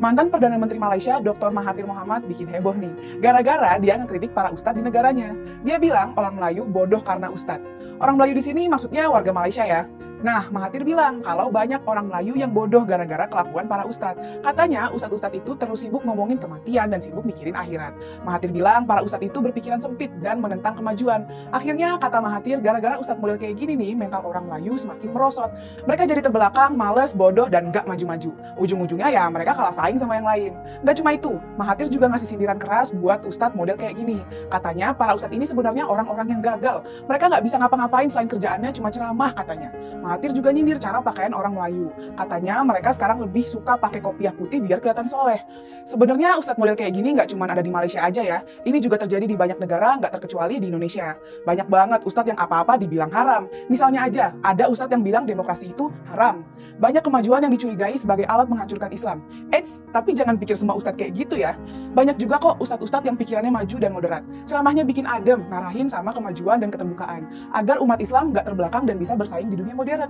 Mantan Perdana Menteri Malaysia, Dr. Mahathir Mohamad bikin heboh nih. Gara-gara dia ngekritik para ustadz di negaranya. Dia bilang orang Melayu bodoh karena ustadz. Orang Melayu di sini maksudnya warga Malaysia ya. Nah, Mahathir bilang kalau banyak orang Melayu yang bodoh gara-gara kelakuan para ustadz. Katanya ustadz-ustadz itu terus sibuk ngomongin kematian dan sibuk mikirin akhirat. Mahathir bilang para ustadz itu berpikiran sempit dan menentang kemajuan. Akhirnya, kata Mahathir, gara-gara ustadz model kayak gini nih, mental orang Melayu semakin merosot. Mereka jadi terbelakang, males, bodoh, dan gak maju-maju. Ujung-ujungnya ya mereka kalah saing sama yang lain. Gak cuma itu, Mahathir juga ngasih sindiran keras buat ustadz model kayak gini. Katanya para ustadz ini sebenarnya orang-orang yang gagal. Mereka gak bisa ngapa-ngapain selain kerjaannya cuma ceramah katanya. Mahathir juga nyindir cara pakaian orang Melayu. Katanya mereka sekarang lebih suka pakai kopiah putih biar kelihatan soleh. Sebenarnya ustadz model kayak gini nggak cuma ada di Malaysia aja ya. Ini juga terjadi di banyak negara, nggak terkecuali di Indonesia. Banyak banget ustadz yang apa-apa dibilang haram. Misalnya aja, ada ustadz yang bilang demokrasi itu haram. Banyak kemajuan yang dicurigai sebagai alat menghancurkan Islam. Eits, tapi jangan pikir semua ustadz kayak gitu ya. Banyak juga kok ustadz-ustadz yang pikirannya maju dan moderat. Ceramahnya bikin adem, ngarahin sama kemajuan dan keterbukaan. Agar umat Islam nggak terbelakang dan bisa bersaing di dunia modern.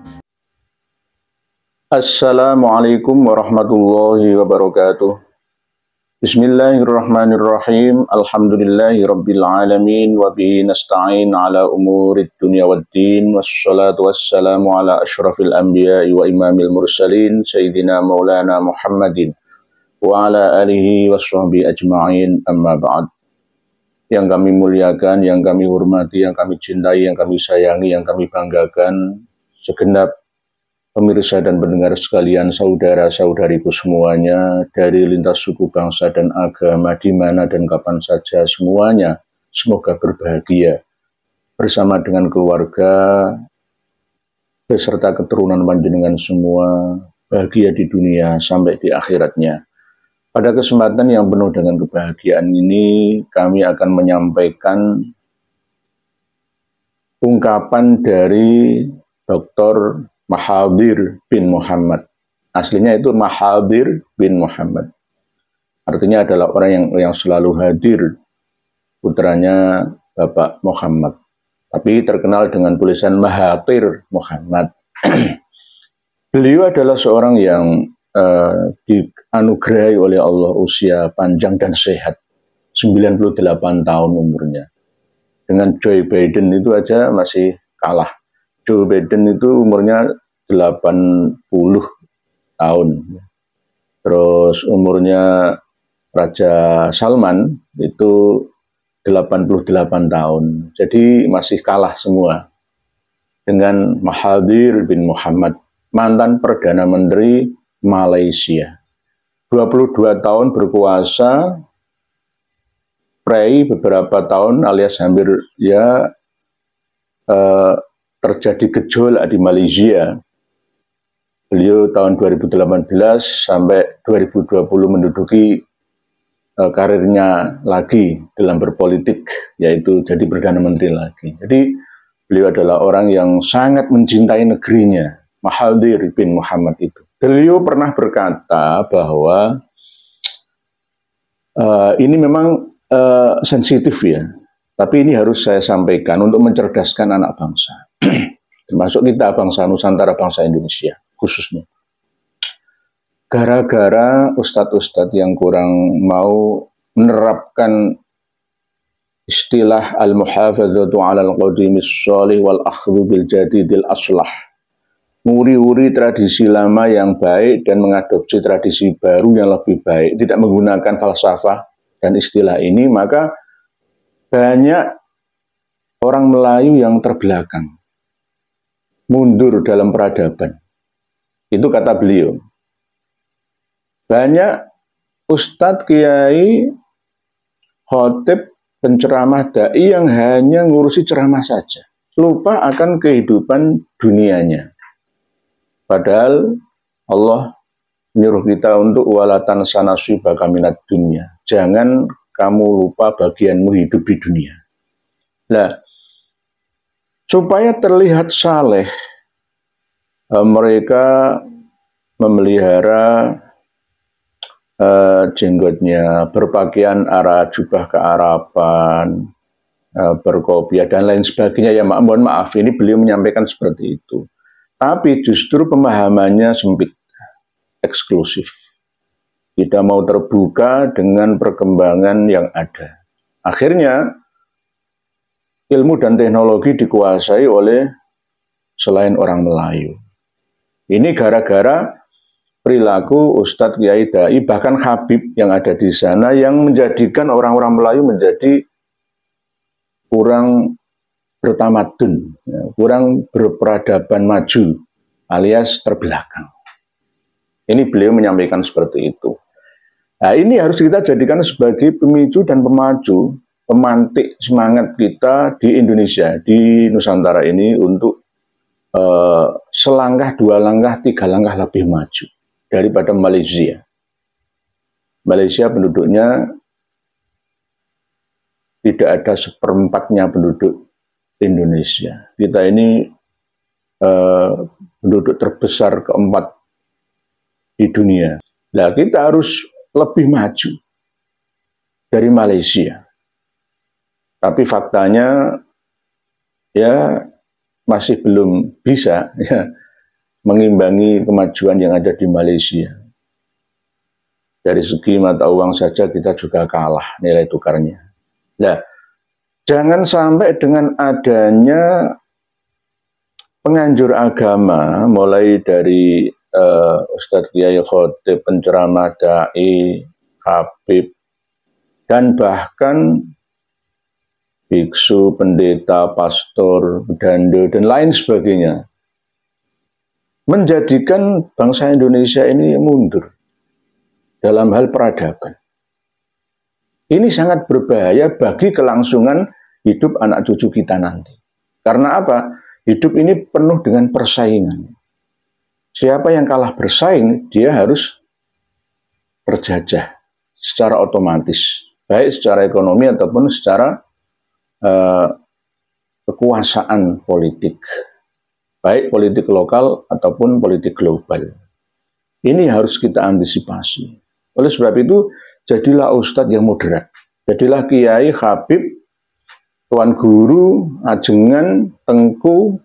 Assalamualaikum warahmatullahi wabarakatuh. Bismillahirrahmanirrahim. Alhamdulillahi rabbil alamin wa bihi nasta'in ala umurid dunya waddin wassalatu wassalamu ala asyrafil anbiya'i wa imamil mursalin sayyidina maulana Muhammadin wa ala alihi washabbihi ajma'in, amma ba'd. Yang kami muliakan, yang kami hormati, yang kami cintai, yang kami sayangi, yang kami banggakan, segenap pemirsa dan pendengar sekalian, saudara-saudariku semuanya, dari lintas suku, bangsa, dan agama, di mana dan kapan saja semuanya, semoga berbahagia bersama dengan keluarga, beserta keturunan panjenengan semua, bahagia di dunia sampai di akhiratnya. Pada kesempatan yang penuh dengan kebahagiaan ini, kami akan menyampaikan ungkapan dari Dr. Mahathir bin Mohamad. Aslinya itu Mahathir bin Mohamad. Artinya adalah orang yang selalu hadir, putranya Bapak Muhammad. Tapi terkenal dengan tulisan Mahathir Mohamad. Beliau adalah seorang yang dianugerahi oleh Allah usia panjang dan sehat. 98 tahun umurnya. Dengan Joe Biden itu aja masih kalah. Joe Biden itu umurnya 80 tahun. Terus umurnya Raja Salman itu 88 tahun. Jadi masih kalah semua dengan Mahathir bin Mohamad, mantan Perdana Menteri Malaysia. 22 tahun berkuasa, prei beberapa tahun alias hampir ya terjadi gejolak di Malaysia. Beliau tahun 2018 sampai 2020 menduduki karirnya lagi dalam berpolitik, yaitu jadi Perdana Menteri lagi. Jadi beliau adalah orang yang sangat mencintai negerinya, Mahathir bin Mohamad itu. Beliau pernah berkata bahwa ini memang sensitif ya, tapi ini harus saya sampaikan untuk mencerdaskan anak bangsa. Termasuk kita bangsa Nusantara, bangsa Indonesia khususnya. Gara-gara ustadz-ustadz yang kurang mau menerapkan istilah al-muhafadzatu 'alal qadimis shalih wal akhdhu bil jadidil aslah. Nguri-uri tradisi lama yang baik dan mengadopsi tradisi baru yang lebih baik, tidak menggunakan falsafah dan istilah ini, maka banyak orang Melayu yang terbelakang, mundur dalam peradaban. Itu kata beliau. Banyak ustadz, kiai, khotib, penceramah, dai yang hanya ngurusi ceramah saja, lupa akan kehidupan dunianya. Padahal Allah menyuruh kita untuk walatan sanaswi bakaminat dunia. Jangan kamu lupa bagianmu hidup di dunia. Nah, supaya terlihat saleh, mereka memelihara jenggotnya, berpakaian arah jubah kearapan, berkopiah dan lain sebagainya. Ya mohon maaf, ini beliau menyampaikan seperti itu. Tapi justru pemahamannya sempit, eksklusif. tidak mau terbuka dengan perkembangan yang ada. Akhirnya ilmu dan teknologi dikuasai oleh selain orang Melayu. Ini gara-gara perilaku Ustadz Kiai Dai, bahkan Habib yang ada di sana yang menjadikan orang-orang Melayu menjadi kurang bertamadun, kurang berperadaban maju, alias terbelakang. Ini beliau menyampaikan seperti itu. Nah, ini harus kita jadikan sebagai pemicu dan pemacu, pemantik semangat kita di Indonesia, di Nusantara ini untuk selangkah, dua langkah, tiga langkah lebih maju daripada Malaysia. Malaysia penduduknya tidak ada seperempatnya penduduk Indonesia. Kita ini penduduk terbesar keempat di dunia. Nah, kita harus lebih maju dari Malaysia. Tapi faktanya ya masih belum bisa ya, mengimbangi kemajuan yang ada di Malaysia. Dari segi mata uang saja kita juga kalah nilai tukarnya. Nah, jangan sampai dengan adanya penganjur agama, mulai dari Ustadz Kiai Khotib, penceramah, dai, habib, dan bahkan biksu, pendeta, pastor, pedando, dan lain sebagainya, menjadikan bangsa Indonesia ini mundur dalam hal peradaban. Ini sangat berbahaya bagi kelangsungan hidup anak cucu kita nanti. Karena apa? Hidup ini penuh dengan persaingan. Siapa yang kalah bersaing, dia harus terjajah secara otomatis, baik secara ekonomi ataupun secara kekuasaan politik, baik politik lokal ataupun politik global. Ini harus kita antisipasi. Oleh sebab itu, jadilah ustadz yang moderat, jadilah kiai, habib, tuan guru, ajengan, tengku,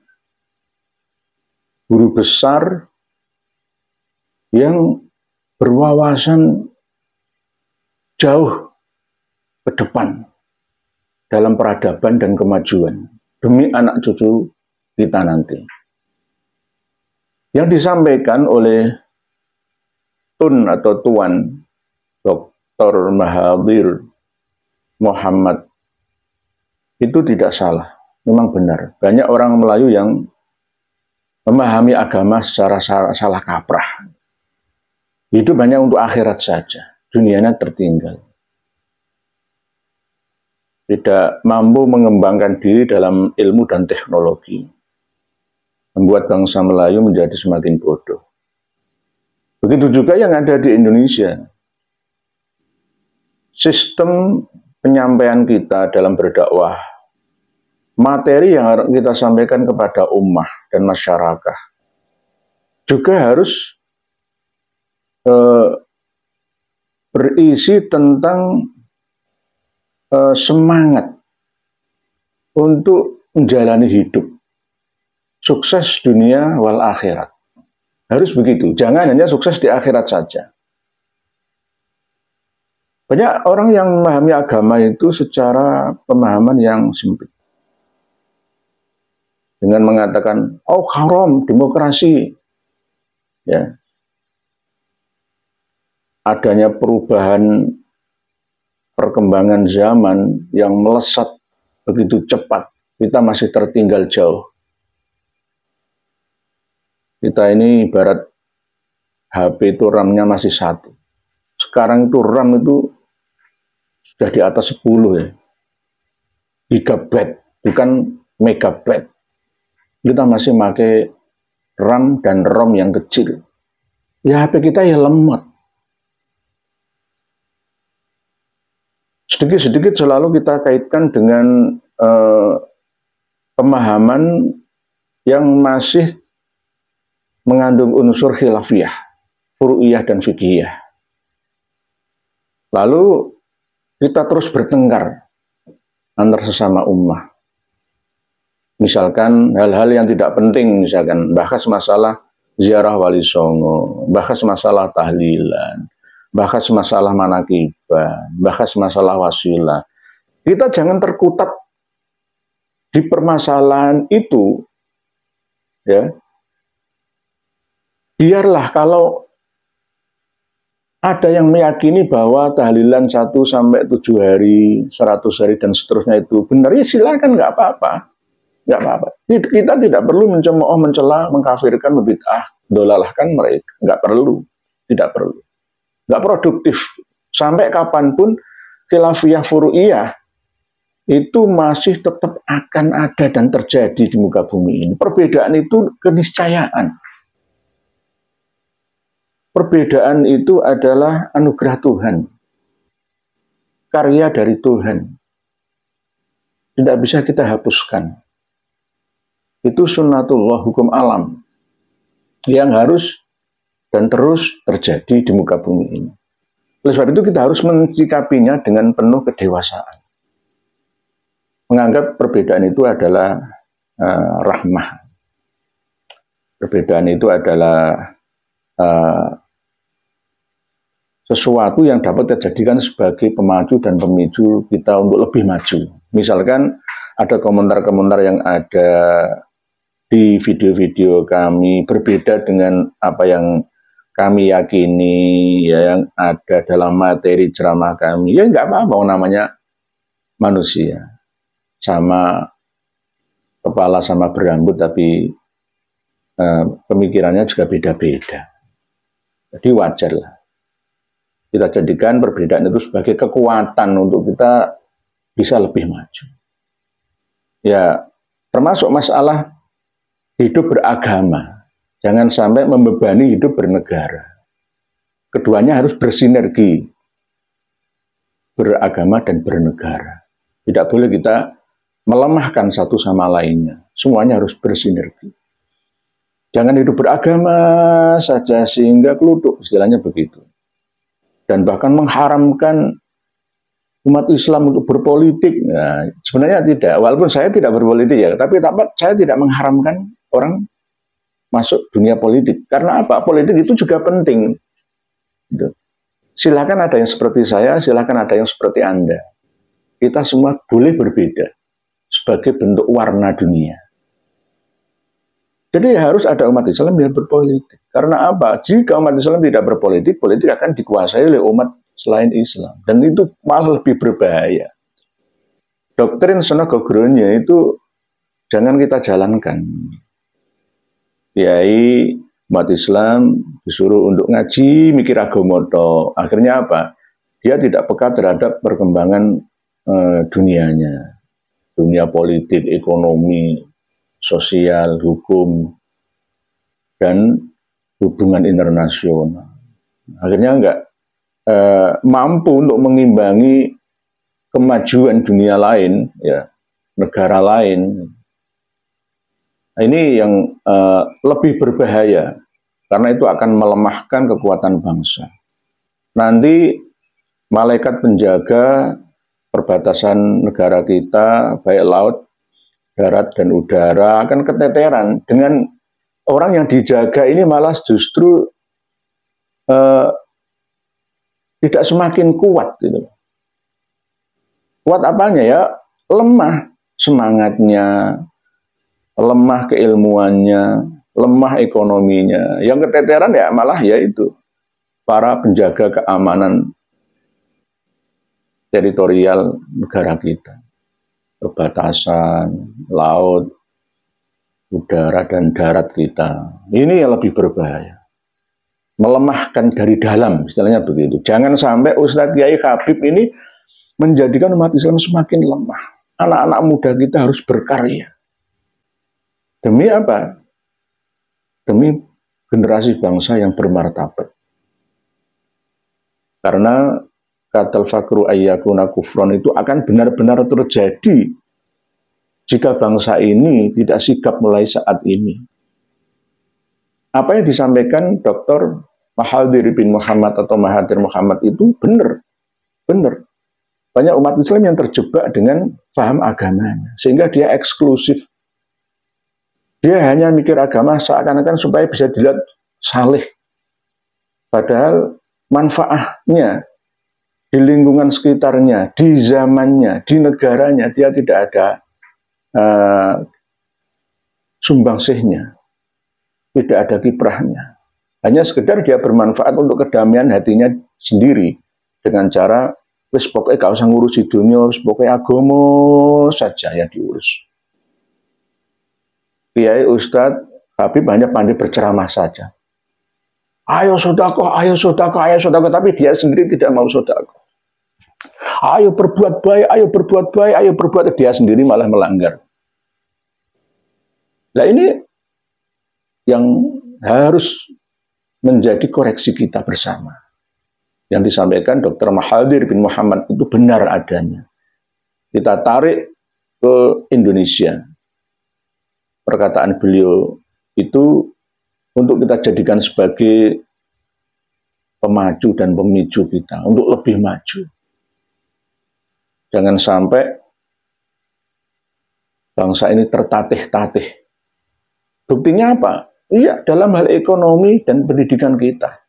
guru besar yang berwawasan jauh ke depan dalam peradaban dan kemajuan demi anak cucu kita nanti. Yang disampaikan oleh Tun atau Tuan Dr. Mahathir Muhammad itu tidak salah, memang benar. Banyak orang Melayu yang memahami agama secara salah kaprah. Hidup hanya untuk akhirat saja, dunianya tertinggal. Tidak mampu mengembangkan diri dalam ilmu dan teknologi, membuat bangsa Melayu menjadi semakin bodoh. Begitu juga yang ada di Indonesia. Sistem penyampaian kita dalam berdakwah, materi yang kita sampaikan kepada ummah dan masyarakat, juga harus berisi tentang semangat untuk menjalani hidup sukses dunia wal akhirat. Harus begitu, jangan hanya sukses di akhirat saja. Banyak orang yang memahami agama itu secara pemahaman yang sempit, dengan mengatakan, oh haram demokrasi, ya, adanya perubahan perkembangan zaman yang melesat begitu cepat, kita masih tertinggal jauh. Kita ini ibarat HP itu RAM-nya masih 1. Sekarang itu RAM itu sudah di atas 10 ya. Gigabyte, bukan megabyte. Kita masih pakai RAM dan ROM yang kecil. Ya HP kita ya lemot. Sedikit-sedikit selalu kita kaitkan dengan pemahaman yang masih mengandung unsur khilafiyah, furu'iyah dan fiqhiyah. Lalu kita terus bertengkar antar sesama ummah. Misalkan hal-hal yang tidak penting, misalkan bahas masalah ziarah wali songo, bahas masalah tahlilan, bahas masalah manakibah, bahas masalah wasilah. Kita jangan terkutat di permasalahan itu, ya. Biarlah kalau ada yang meyakini bahwa tahlilan 1 sampai 7 hari, 100 hari dan seterusnya itu benar, ya silakan, nggak apa-apa. Nggak apa-apa. Kita tidak perlu mencemooh, mencela, mengkafirkan, membid'ah, dolalahkan mereka. Nggak perlu. Tidak perlu. Nggak produktif. Sampai kapanpun khilafiyah furu'iyah itu masih tetap akan ada dan terjadi di muka bumi ini. Perbedaan itu keniscayaan. Perbedaan itu adalah anugerah Tuhan. Karya dari Tuhan. Tidak bisa kita hapuskan. Itu sunnatullah, hukum alam. Yang harus dan terus terjadi di muka bumi ini. Oleh sebab itu kita harus menyikapinya dengan penuh kedewasaan. Menganggap perbedaan itu adalah rahmah. Perbedaan itu adalah sesuatu yang dapat dijadikan sebagai pemacu dan pemicu kita untuk lebih maju. Misalkan ada komentar-komentar yang ada di video-video kami berbeda dengan apa yang kami yakini, ya, yang ada dalam materi ceramah kami, ya nggak apa-apa, namanya manusia. Sama kepala sama berambut, tapi pemikirannya juga beda-beda. Jadi wajar lah. Kita jadikan perbedaan itu sebagai kekuatan untuk kita bisa lebih maju. Ya, termasuk masalah hidup beragama. Jangan sampai membebani hidup bernegara. Keduanya harus bersinergi. Beragama dan bernegara. Tidak boleh kita melemahkan satu sama lainnya. Semuanya harus bersinergi. Jangan hidup beragama saja sehingga keluduk, istilahnya begitu. Dan bahkan mengharamkan umat Islam untuk berpolitik. Nah, sebenarnya tidak. Walaupun saya tidak berpolitik ya, tapi saya tidak mengharamkan orang masuk dunia politik. Karena apa? Politik itu juga penting. Gitu. Silakan ada yang seperti saya, silakan ada yang seperti Anda. Kita semua boleh berbeda sebagai bentuk warna dunia. Jadi harus ada umat Islam yang berpolitik. Karena apa? Jika umat Islam tidak berpolitik, politik akan dikuasai oleh umat selain Islam. Dan itu malah lebih berbahaya. Doktrin Sonogogronya itu jangan kita jalankan. Kiai umat Islam disuruh untuk ngaji, mikir agama toh. Akhirnya apa? Dia tidak peka terhadap perkembangan dunianya. Dunia politik, ekonomi, sosial, hukum, dan hubungan internasional. Akhirnya enggak mampu untuk mengimbangi kemajuan dunia lain, ya, negara lain. Nah, ini yang lebih berbahaya, karena itu akan melemahkan kekuatan bangsa. Nanti malaikat penjaga perbatasan negara kita, baik laut, darat, dan udara, akan keteteran dengan orang yang dijaga ini malah justru tidak semakin kuat. Gitu. Kuat apanya ya? Lemah semangatnya, lemah keilmuannya, lemah ekonominya. Yang keteteran ya malah ya itu para penjaga keamanan teritorial negara kita. Perbatasan, laut, udara, dan darat kita. Ini yang lebih berbahaya. Melemahkan dari dalam, istilahnya begitu. Jangan sampai Ustadz Kiai Habib ini menjadikan umat Islam semakin lemah. Anak-anak muda kita harus berkarya. Demi apa? Demi generasi bangsa yang bermartabat. Karena katal fakru ayyakuna kufron itu akan benar-benar terjadi jika bangsa ini tidak sigap mulai saat ini. Apa yang disampaikan Dr. Mahathir bin Muhammad atau Mahathir Muhammad itu benar. Benar. Banyak umat Islam yang terjebak dengan paham agamanya. Sehingga dia eksklusif. Dia hanya mikir agama seakan-akan supaya bisa dilihat saleh. Padahal manfaatnya di lingkungan sekitarnya, di zamannya, di negaranya, dia tidak ada sumbangsihnya, tidak ada kiprahnya. Hanya sekedar dia bermanfaat untuk kedamaian hatinya sendiri dengan cara wis pokoknya gak usah ngurusi dunia, wis pokoknya agama saja yang diurus. Kiai, Ustadz, Habib hanya pandai berceramah saja. Ayo sodakoh, ayo sodakoh, ayo sodakoh, tapi dia sendiri tidak mau sodakoh. Ayo berbuat baik, ayo berbuat baik, ayo berbuat, dia sendiri malah melanggar. Nah ini yang harus menjadi koreksi kita bersama. Yang disampaikan Dr. Mahathir bin Muhammad itu benar adanya. Kita tarik ke Indonesia. Perkataan beliau itu untuk kita jadikan sebagai pemacu dan pemicu kita untuk lebih maju. Jangan sampai bangsa ini tertatih-tatih. Buktinya apa? Iya, dalam hal ekonomi dan pendidikan kita.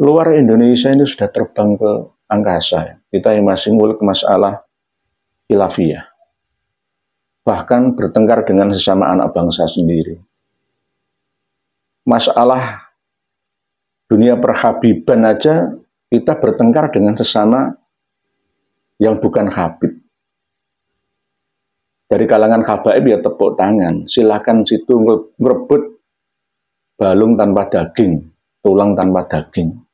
Luar Indonesia ini sudah terbang ke angkasa. Kita yang masih ngulik masalah khilafiyah. Bahkan bertengkar dengan sesama anak bangsa sendiri. Masalah dunia perhabiban aja kita bertengkar dengan sesama yang bukan habib. Dari kalangan habaib ya tepuk tangan. Silakan situ ngerebut balung tanpa daging, tulang tanpa daging.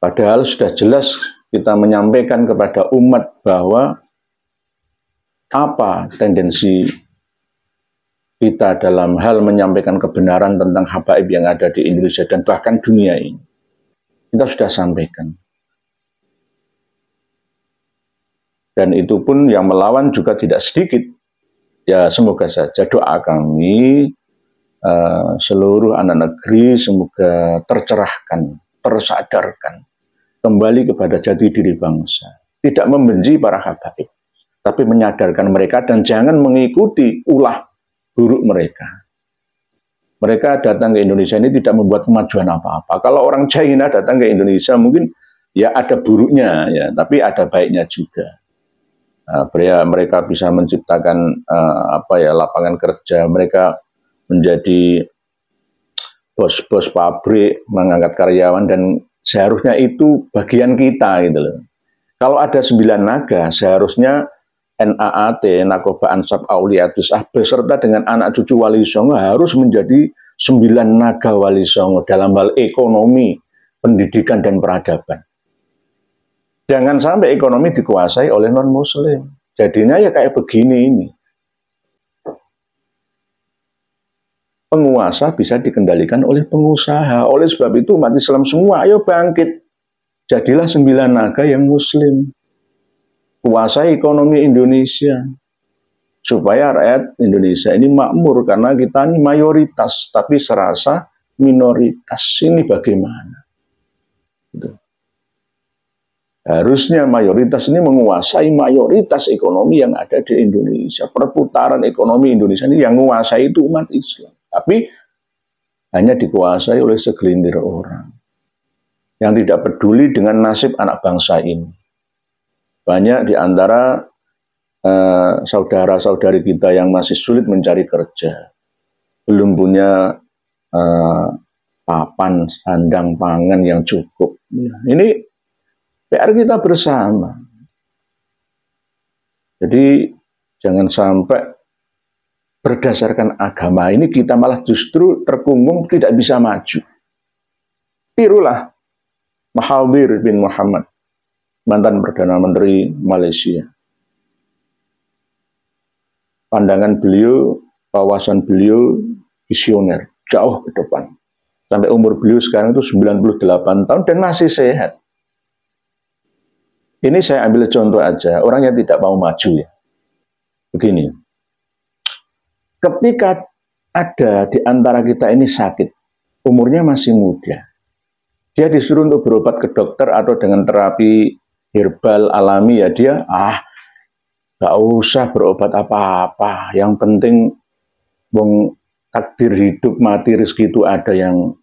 Padahal sudah jelas kita menyampaikan kepada umat bahwa apa tendensi kita dalam hal menyampaikan kebenaran tentang habaib yang ada di Indonesia dan bahkan dunia ini. Kita sudah sampaikan. Dan itu pun yang melawan juga tidak sedikit. Ya semoga saja doa kami seluruh anak negeri semoga tercerahkan, tersadarkan, kembali kepada jati diri bangsa. Tidak membenci para habaib, tapi menyadarkan mereka dan jangan mengikuti ulah buruk mereka. Mereka datang ke Indonesia ini tidak membuat kemajuan apa-apa. Kalau orang China datang ke Indonesia mungkin ya ada buruknya ya, tapi ada baiknya juga. Mereka bisa menciptakan lapangan kerja, mereka menjadi bos-bos pabrik, mengangkat karyawan dan seharusnya itu bagian kita gitu loh. Kalau ada 9 naga, seharusnya NAAT, Nakoba Ansab Auliatus beserta dengan anak cucu Wali Songo harus menjadi 9 naga Wali Songo dalam hal ekonomi, pendidikan dan peradaban. Jangan sampai ekonomi dikuasai oleh non-muslim. Jadinya ya kayak begini ini. Penguasa bisa dikendalikan oleh pengusaha. Oleh sebab itu umat Islam semua, ayo bangkit. Jadilah 9 naga yang muslim. Kuasai ekonomi Indonesia. Supaya rakyat Indonesia ini makmur. Karena kita ini mayoritas, tapi serasa minoritas. Ini bagaimana? Gitu. Harusnya mayoritas ini menguasai mayoritas ekonomi yang ada di Indonesia. Perputaran ekonomi Indonesia ini yang menguasai itu umat Islam. Tapi hanya dikuasai oleh segelintir orang yang tidak peduli dengan nasib anak bangsa ini. Banyak di antara saudara-saudari kita yang masih sulit mencari kerja, belum punya papan, sandang, pangan yang cukup. Ini PR kita bersama. Jadi jangan sampai berdasarkan agama ini kita malah justru terkungkung tidak bisa maju. Tirulah Mahathir bin Muhammad, mantan Perdana Menteri Malaysia. Pandangan beliau, wawasan beliau visioner, jauh ke depan. Sampai umur beliau sekarang itu 98 tahun dan masih sehat. Ini saya ambil contoh aja, orang yang tidak mau maju ya. Begini, ketika ada di antara kita ini sakit, umurnya masih muda, dia disuruh untuk berobat ke dokter atau dengan terapi herbal alami ya dia, gak usah berobat apa-apa, yang penting takdir hidup, mati, rezeki itu ada yang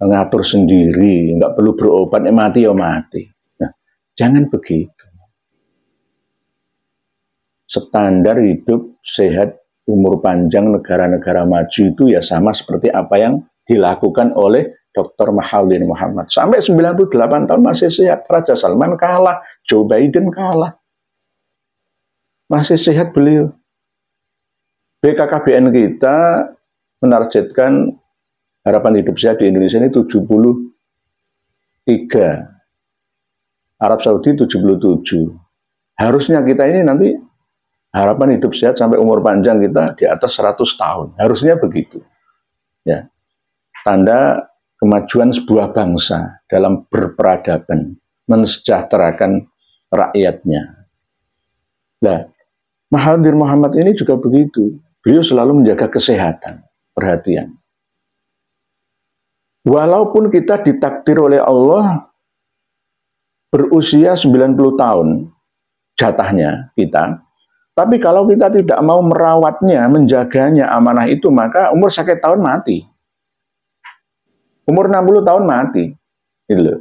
mengatur sendiri, nggak perlu berobat, mati ya mati. Nah, jangan begitu. Standar hidup sehat, umur panjang negara-negara maju itu ya sama seperti apa yang dilakukan oleh Dr. Mahathir Muhammad. Sampai 98 tahun masih sehat. Raja Salman kalah, Joe Biden kalah. Masih sehat beliau. BKKBN kita menargetkan harapan hidup sehat di Indonesia ini 73. Arab Saudi 77. Harusnya kita ini nanti harapan hidup sehat sampai umur panjang kita di atas 100 tahun. Harusnya begitu. Ya. Tanda kemajuan sebuah bangsa dalam berperadaban, mensejahterakan rakyatnya. Nah, Mahathir Muhammad ini juga begitu. Beliau selalu menjaga kesehatan, perhatian. Walaupun kita ditakdir oleh Allah berusia 90 tahun, jatahnya kita, tapi kalau kita tidak mau merawatnya, menjaganya, amanah itu, maka umur sakit tahun mati. Umur 60 tahun mati. Gitu loh.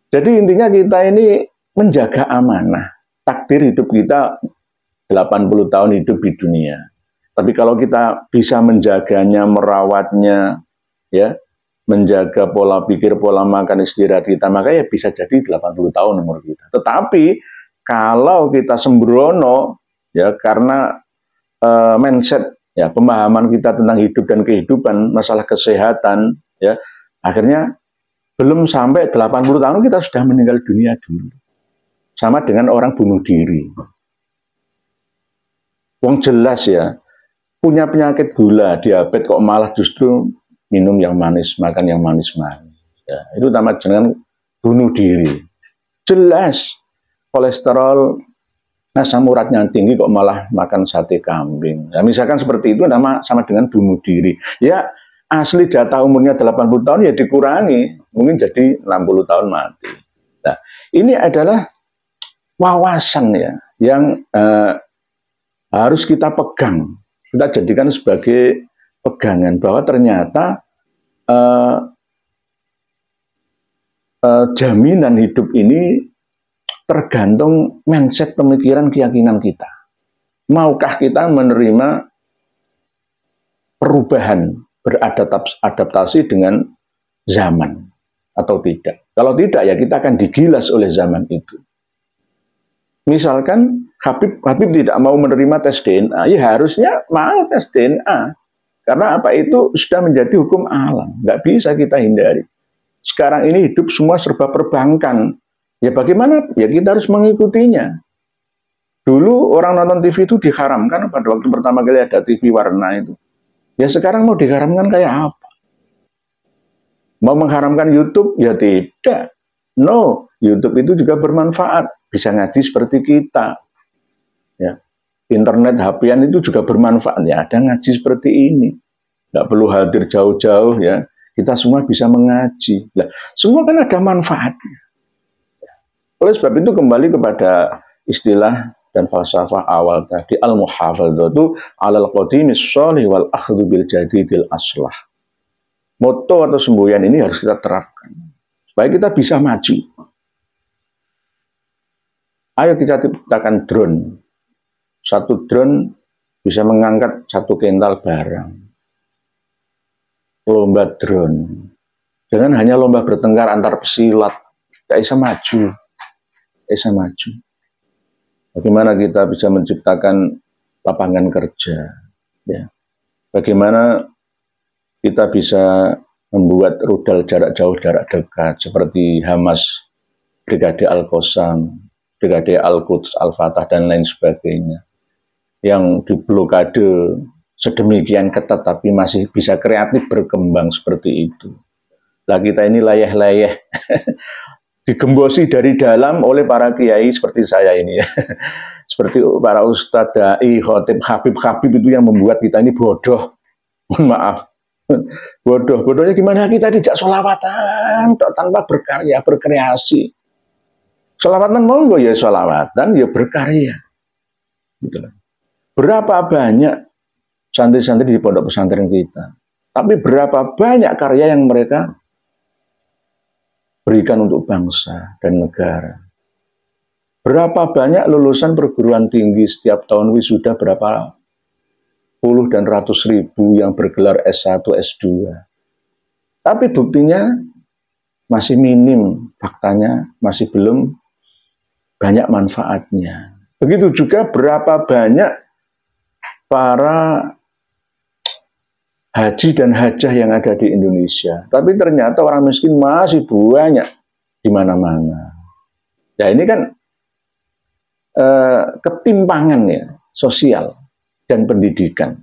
Jadi intinya kita ini menjaga amanah. Takdir hidup kita 80 tahun hidup di dunia. Tapi kalau kita bisa menjaganya, merawatnya, ya, menjaga pola pikir, pola makan, istirahat kita, maka ya bisa jadi 80 tahun umur kita. Tetapi kalau kita sembrono, ya, karena mindset, ya, pemahaman kita tentang hidup dan kehidupan, masalah kesehatan, ya, akhirnya belum sampai 80 tahun kita sudah meninggal dunia dulu. Sama dengan orang bunuh diri. Wong jelas ya, punya penyakit gula, diabetes, kok malah justru minum yang manis, makan yang manis-manis. Ya, itu sama dengan bunuh diri. Jelas kolesterol, asam uratnya tinggi, kok malah makan sate kambing. Nah, misalkan seperti itu sama dengan bunuh diri. Ya, asli jatah umurnya 80 tahun ya dikurangi, mungkin jadi 60 tahun mati. Nah, ini adalah wawasan ya yang harus kita pegang, kita jadikan sebagai pegangan bahwa ternyata jaminan hidup ini tergantung mindset, pemikiran, keyakinan kita. Maukah kita menerima perubahan, beradaptasi dengan zaman atau tidak? Kalau tidak, ya kita akan digilas oleh zaman itu. Misalkan Habib tidak mau menerima tes DNA, ya harusnya mau tes DNA. Karena apa? Itu sudah menjadi hukum alam, nggak bisa kita hindari. Sekarang ini hidup semua serba perbankan. Ya bagaimana? Ya kita harus mengikutinya. Dulu orang nonton TV itu diharamkan pada waktu pertama kali ada TV warna itu. Ya sekarang mau diharamkan kayak apa? Mau mengharamkan YouTube? Ya tidak. No, YouTube itu juga bermanfaat. Bisa ngaji seperti kita. Ya. Internet, HP-an itu juga bermanfaat. Ya, ada ngaji seperti ini. Nggak perlu hadir jauh-jauh ya. Kita semua bisa mengaji. Nah, semua kan ada manfaatnya. Oleh sebab itu kembali kepada istilah dan falsafah awal tadi, al-muhafadzatu 'alal qadimis sholih wal akhdhu bil jadidil aslah. Moto atau semboyan ini harus kita terapkan supaya kita bisa maju. Ayo kita ciptakan drone. Satu drone bisa mengangkat 1 kental barang. Lomba drone. Jangan hanya lomba bertengkar antar pesilat. Gak bisa maju. Bisa maju. Bagaimana kita bisa menciptakan lapangan kerja, ya. Bagaimana kita bisa membuat rudal jarak jauh, jarak dekat seperti Hamas, Brigade Al-Qassam, Brigade Al-Quds, Al-Fatah dan lain sebagainya. Yang diblokade sedemikian ketat tapi masih bisa kreatif berkembang seperti itu. Lah kita ini layeh-layeh digembosi dari dalam oleh para kiai seperti saya ini ya. Seperti para ustadz, dai, khotib, habib itu yang membuat kita ini bodoh. Mohon maaf. Bodoh. Bodohnya gimana? Kita tidak sholawatan tanpa berkarya, berkreasi. Sholawatan monggo ya sholawatan, ya berkarya. Gitu. Berapa banyak santri-santri di pondok pesantren kita. Tapi berapa banyak karya yang mereka berikan untuk bangsa dan negara. Berapa banyak lulusan perguruan tinggi setiap tahun wisuda, berapa puluh dan ratus ribu yang bergelar S1, S2. Tapi buktinya masih minim, faktanya masih belum banyak manfaatnya. Begitu juga berapa banyak para haji dan hajah yang ada di Indonesia. Tapi ternyata orang miskin masih banyak di mana-mana. Ya ini kan ketimpangan ya, sosial dan pendidikan.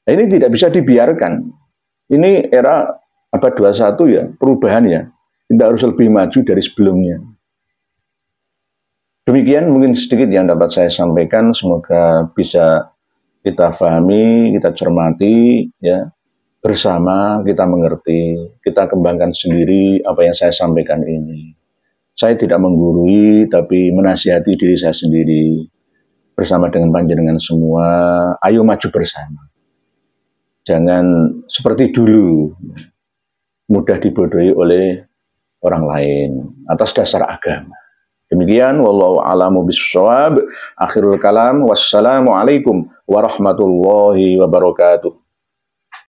Nah, ini tidak bisa dibiarkan. Ini era abad 21 ya, perubahan ya. Kita harus lebih maju dari sebelumnya. Demikian mungkin sedikit yang dapat saya sampaikan. Semoga bisa kita pahami, kita cermati, ya, bersama kita mengerti, kita kembangkan sendiri apa yang saya sampaikan ini. Saya tidak menggurui, tapi menasihati diri saya sendiri bersama dengan panjenengan semua. Ayo maju bersama. Jangan seperti dulu mudah dibodohi oleh orang lain atas dasar agama. Demikian, wallahu a'lamu bissawab. Akhirul kalam, wassalamualaikum warahmatullahi wabarakatuh.